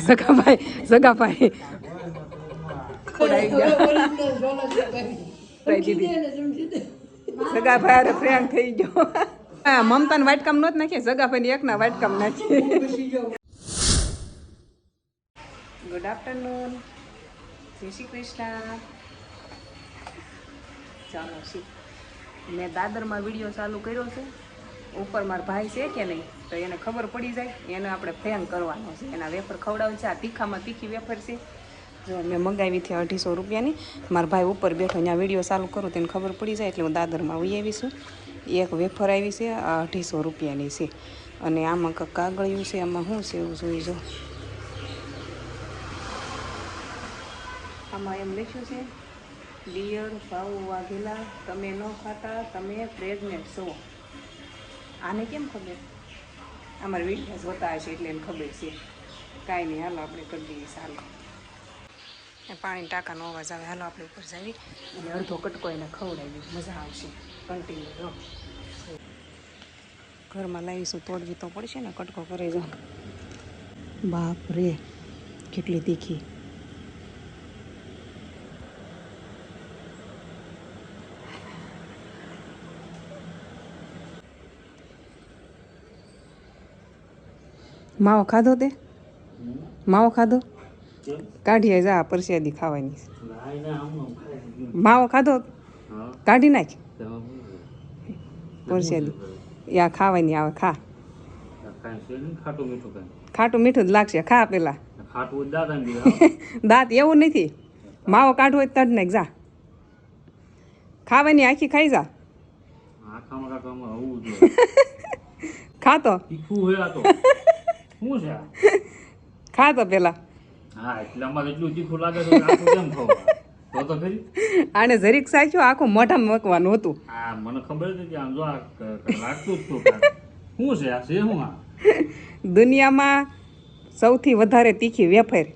સગાભાઈ સગાભાઈ friend થઈ ગયો. મમતાને વાટકામ નહોત નાખીએ, સગાભાઈ એકના વાટકામ નાખીએ. ગુડ આફ્ટરનૂન, જય શ્રી કૃષ્ણ. ચાલો શી મેં દાદરમાં વિડીયો ચાલુ કર્યો છે. ઉપર મારા ભાઈ છે કે નહીં તો એને ખબર પડી જાય, એને આપણે ફેંગ કરવાનો છે. એના વેફર ખવડાવે છે. આ તીખામાં તીખી વેફર છે. જો મેં મંગાવી હતી 250 રૂપિયાની. મારા ભાઈ ઉપર બેઠો ત્યાં વિડીયો ચાલુ કરું તેને ખબર પડી જાય એટલે હું દાદરમાં આવી આવીશું. એક વેફર આવી છે, આ 250 રૂપિયાની છે. અને આમાં કાગળિયું છે, આમાં શું છે એવું જોઈ જો. આમાં એમ લખ્યું છે, ડિયર ભાવ વાઘેલા, તમે ન ખાતા, તમે પ્રેગ્નેન્ટ છો. આને કેમ ખબર? અમારે વિડીયો જોતા હશે એટલે એને ખબર છે. કાંઈ નહીં, હાલો આપણે કરી દઈએ. ચાલો પાણી ટાંકાનો અવાજ આવે. હાલો આપણે ઉપર જાવી અને અડધો કટકો એને ખવડાવી, મજા આવશે. કન્ટિન્યુ રહો. ઘરમાં લાવીશું, તોડવી તો પડશે ને. કટકો કરે જો. બાપ રે કેટલી તીખી. માવો ખાધો તે? માવો ખાધો? કાઢી જા, પરસ્યાદી ખાવાની. માવો ખાધો? કાઢી નાખ પરસ્યાદી. યા ખાવાની આવે, ખા. ખાટું મીઠું જ લાગશે, ખા પેલા. દાંત એવું નથી. માવો કાઢવો હોય તડ નાખ, જા. ખાવાની આખી ખાઈ જા. ખાતો ખા તો પેલા. આને જરીક સાચ્યું, આખું મોઢામાં મૂકવાનું હતું. મને ખબર હતી આમ જો લાગતું જ શું છે આ છે શું આ દુનિયામાં સૌથી વધારે તીખી વેફર.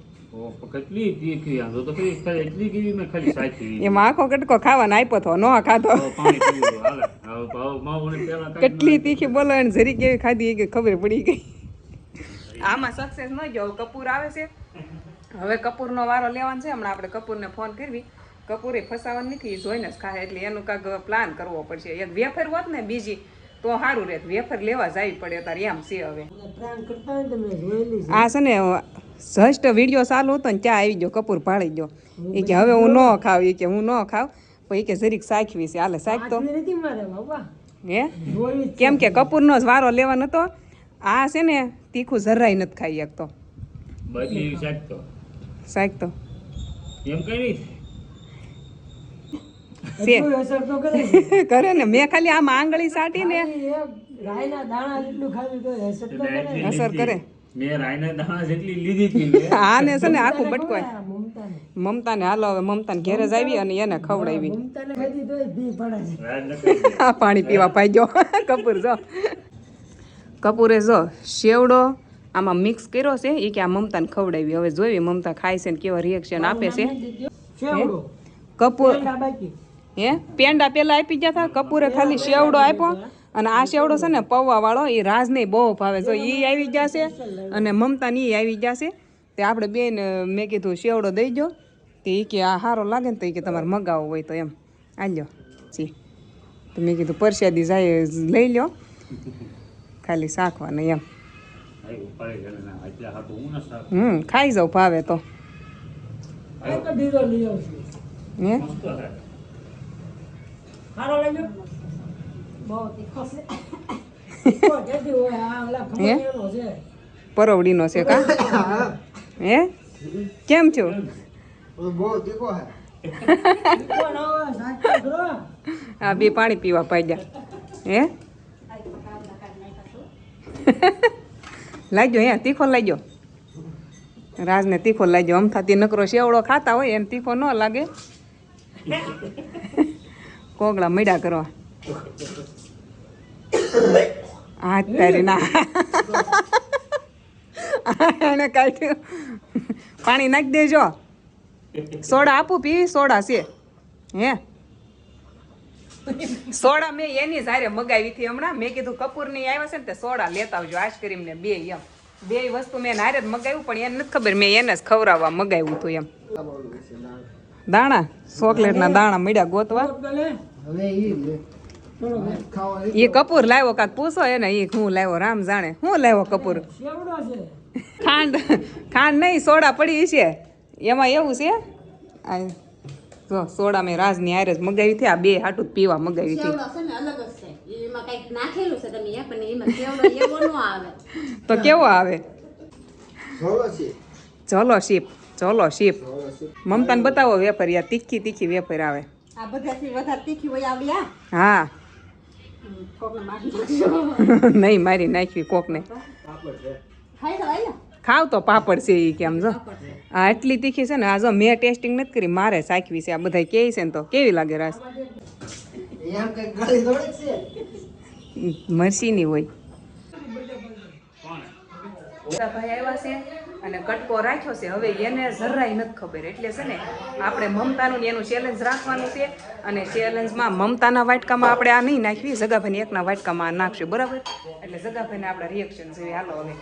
કેટલી તીખી આ તો એટલી કેવી મેં ખાલી સાચી. એમાં આખો કટકો ખાવાનો આપ્યો તો ન ખાધો. કેટલી તીખી બોલો એને જરીક એવી ખાધી કે ખબર પડી ગઈ. આમાં સક્સેસ ન ગયો. કપૂર આવે છે, હવે કપૂરનો વારો લેવાનો છે. હમણાં આપણે કપૂરને ફોન કરવી. કપૂરે ફસાવાનું નથી, જોઈને જ ખાય એટલે એનું કાંઈક પ્લાન કરવો પડશે. એક વેફર હોત ને બીજી તો સારું રહે. વેફર લેવા જવી પડે તારે એમ છે. હવે આ છે ને જસ્ટ વિડીયો ચાલુ હતો ને ત્યાં આવી ગયો કપૂર ભાળી ગયો. એ કે હવે હું ન ખાવ, એ કે હું ન ખાવ. પણ એ કે જરીક સાખવી છે. હાલે સાખ તો હે કેમ કે કપૂરનો જ વારો લેવા નતો. આ છે ને તીખું જરાય નથી ખાઈ શકતો. સાચતો એમ કઈ કરે ને. મેં ખાલી આમ આંગળી સાટી ને અસર કરે. આને છે ને આખું બટકવાય. મમતાને હાલો હવે મમતાને ઘેરે જ આવી અને એને ખવડાવી. આ પાણી પીવા પાઈ ગયો કપૂર. જો કપૂરે જો શેવડો આમાં મિક્સ કર્યો છે. એ કે આ મમતાને ખવડાવી. હવે જોઈ મમતા ખાય છે ને કેવા રિએક્શન આપે છે. કપૂર હે પેંડા પેલા આપી ગયા હતા. કપૂરે ખાલી શેવડો આપ્યો. અને આ શેવડો છે ને પૌવા વાળો, એ રાજને બહુ ભાવે. જો એ આવી ગયા છે અને મમતા ને એ આવી ગયા છે. તે આપણે બેન મેં કીધું શેવડો દઈ દો. તે એ કે આ સારો લાગે ને તો એ કે તમારે મગાવો હોય તો એમ આલ્યો જી. તો મેં કીધું પરસ્યાદી જાય લઈ લો, ખાલી શાકવાનું એમ. ખાઈ જાવ ભાવે તો. હે પરવડીનો છે કા? હે કેમ થયું? હા બે પાણી પીવા પાડ્યા. હે લાગ્યો હે તીખો લાગ્યો. રાજને તીખો લાગ્યો. આમ થતી નકરો શેવડો ખાતા હોય એને તીખો ન લાગે. કોગળા મડ્યા કરવા. હાથ તારી ના એને કાઢ્યું. પાણી નાખી દેજો. સોડા આપું પીવી? સોડા છે હે સોડા મેં એની જારે મગાવી હતી હમણાં. મેં કીધું કપૂરની આવ્યા છે ને તે સોડા લેતા આવજો આઈસ્ક્રીમ ને બે એમ. બે વસ્તુ મેં નારે જ મગાવ્યું પણ એને નથી ખબર મેં એને જ ખવડાવવા મગાવ્યું હતું એમ. દાણા ચોકલેટના દાણા મળ્યા ગોતવા. એ કપૂર લાવ્યો કાક પૂછો એને એ હું લાવ્યો રામ જાણે હું લાવ્યો કપૂર. ખાંડ નહીં સોડા પડી છે એમાં એવું છે. આ જો સોડા મેં રાજની હારે જ મગાવી હતી. આ બે હાટું જ પીવા મગાવી હતી. તો કેવો આવે? ચલો શીપ ચલો શીપ. મમતાને બતાવો વેફર યાર તીખી તીખી વેફર આવે. હા નહીં મારી નાખવી કોકને. ખાવ તો પાપડ છે એ કેમ જો આ એટલી તીખી છે ને. આ જો મેં ટેસ્ટિંગ નથી કરી મારે સાચવી છે. આ બધા કહે છે ને તો કેવી લાગે રાસ? મરસીની હોય. ભાઈ આવ્યા છે અને કટકો રાખ્યો છે. હવે એને જરાય નથી ખબર એટલે છે ને આપણે મમતાનું એનું ચેલેન્જ રાખવાનું છે. અને ચેલેન્જમાં મમતાના વાટકામાં આપણે આ નહીં નાખવી, જગાભાઈને એકના વાટકામાં આ નાખશું બરાબર. એટલે જગાભાઈને આપણા રિએક્શન જોઈએ. હાલો હવે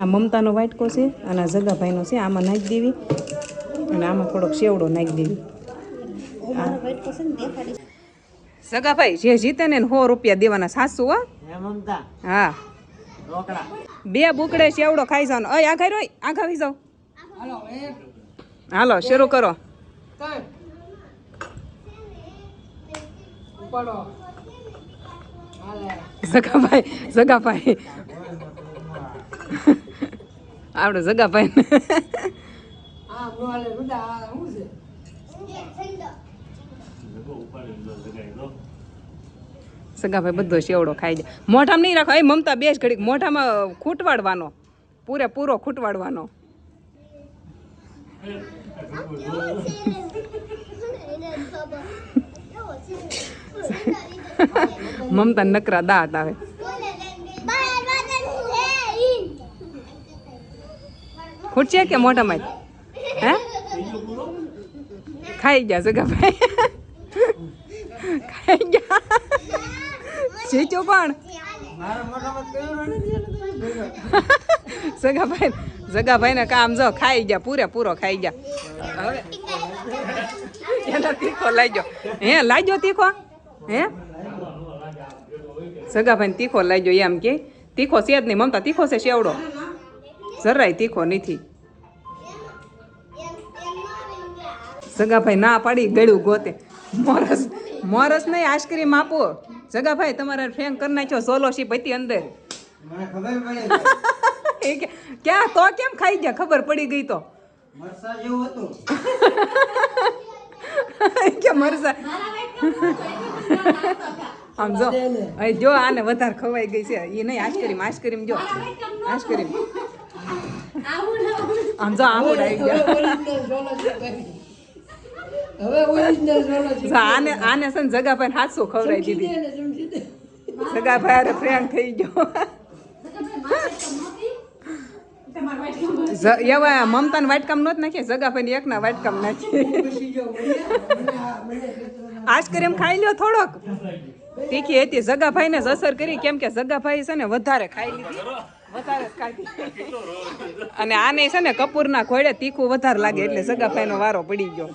આ મમતાનો વાટકો છે અને આ જગાભાઈનો છે. આમાં નાખી દેવી અને આમાં થોડોક સેવડો નાખી દેવી. જગાભાઈ જે જીતે ને 100 રૂપિયા દેવાના. સાસુ હો. હા બે બુકડે સેવડો ખાઈ જવાનો. અય આ ખાઈ રોય આ ખાવી જાવ. હાલો શરૂ કરો. જગાભાઈ આપણે જગાભાઈ સગાભાઈ બધો સેવડો ખાઈ જાય. મોઢામાં નહીં રાખો. એ મમતા બેસ ઘડીક મોઢામાં ખૂટવાડવાનો, પૂરેપૂરો ખૂટવાડવાનો. મમતા નકરા દાંત આવે. ખૂટશે કે મોઢામાં? હે ખાઈ ગયા સગાભાઈ ખાઈ ગયા. ચીચો પણ જગાભાઈ ને કામ જો ખાઈ ગયા પૂરેપૂરો ખાઈ ગયા. હવે એનો તીખો લાગ્યો. હે લાગ્યો તીખો? હે સગાભાઈ ને તીખો લાગ્યો એમ કે તીખો છે જ નહીં. મમતા તીખો છે સેવડો? જરાય તીખો નથી. સગાભાઈ ના પાડી ગળ્યું ગોતે. મોરસ નહીં આઈસ્ક્રીમ આપો. જગાભાઈ તમારે ફેંક કરી નાખ્યો. સોલોશીપ હતી અંદર. ક્યાં તો કેમ ખાઈ ગયા? ખબર પડી ગઈ તો કે મરસા. આમ જો આને વધારે ખવાઈ ગઈ છે. એ નહીં આઈસ્ક્રીમ જો આઈસ્ક્રીમ. આમ જો આમુડ આવી ગયા. આને છે ને જગાભાઈ 700 ખવડાવી દીધી. જગાભાઈ અરે ફ્રેન્ડ થઈ ગયો. એવા મમતાને વાટકામ નહોત નાખીએ. જગાભાઈ એકના વાટકામ નાખીએ. આઈસ્ક્રીમ ખાઈ લ્યો થોડોક. તીખી હતી. જગાભાઈને જ અસર કરી કેમ કે જગાભાઈ છે ને વધારે ખાઈ લીધી. વધારે ખાધી. અને આને છે ને કપૂરના ઘોડે તીખું વધારે લાગે એટલે જગાભાઈનો વારો પડી ગયો.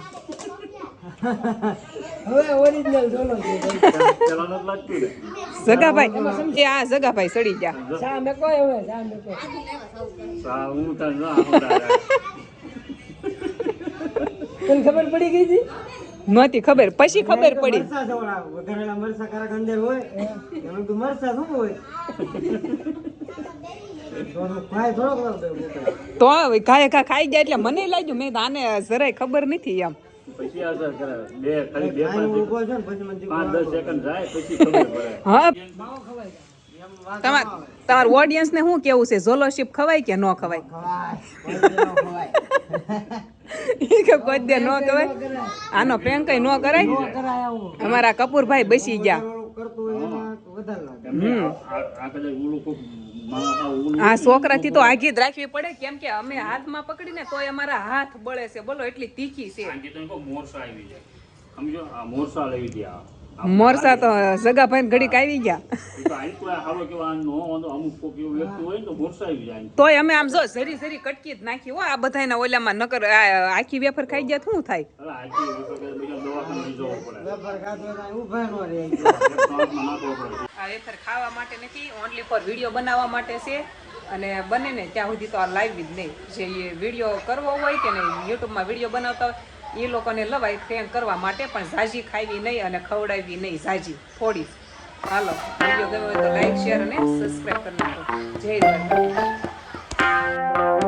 જગાભાઈ આ જગાભાઈ સડી ગયા. ખબર પડી ગઈ હતી? નહોતી ખબર, પછી ખબર પડી. તો ઘા ખાઈ જાય એટલે મને લાગ્યું મેં આને જરાય ખબર નથી એમ. પછી અસર કરે. બે ખાલી 5-10 સેકન્ડ જાય પછી ખબર પડે. હા તમાર ઓડિયન્સ ને શું કેવું છે? ઝોલોશીપ ખવાય કે ન ખવાય? કોઈ દે ન ખવાય. આનો પ્રેમ કઈ ન કરાય. અમારા કપૂરભાઈ બસી ગયા. આ છોકરાથી તો આઘી જ રાખવી પડે કેમ કે અમે હાથમાં પકડીને તોય અમારા હાથ બળે છે. બોલો એટલી તીખી છે. મોરસા આવી જાય સમજો. આ મોરસા લઈ ગયા મરસા તો સગાભાઈ ઘડીક આવી ગયા એ તો આઈ કોઈ હાલો કેવા નો અમુક કોક એવું વ્યક્તિ હોય ને તો મોરસાવી જાય તોય અમે આમ જો સરી સરી કટકી જ નાખી હો આ બધાના ઓલામાં નકર આખી વેફર ખાઈ ગયા શું થાય અરે આખી વખત બીજા દવાખાને લઈ જવું પડે આ વેફર ખાવા માટે નથી ઓનલી ફોર વિડીયો બનાવવા માટે છે અને બને ને ત્યાં સુધી તો આ લાઈવ જ નહીં જે વિડીયો કરવો હોય કે નહીં યુટ્યુબમાં વિડીયો બનાવતા હોય એ લોકોને લવાય ફેન કરવા માટે પણ ઝાઝી ખાવી નહીં અને ખવડાવવી નહીં ઝાઝી થોડી હાલો વિડીયો ગમ્યો હોય તો લાઈક શેર અને સબસ્ક્રાઈબ કરી નાખો જય દ્વારકા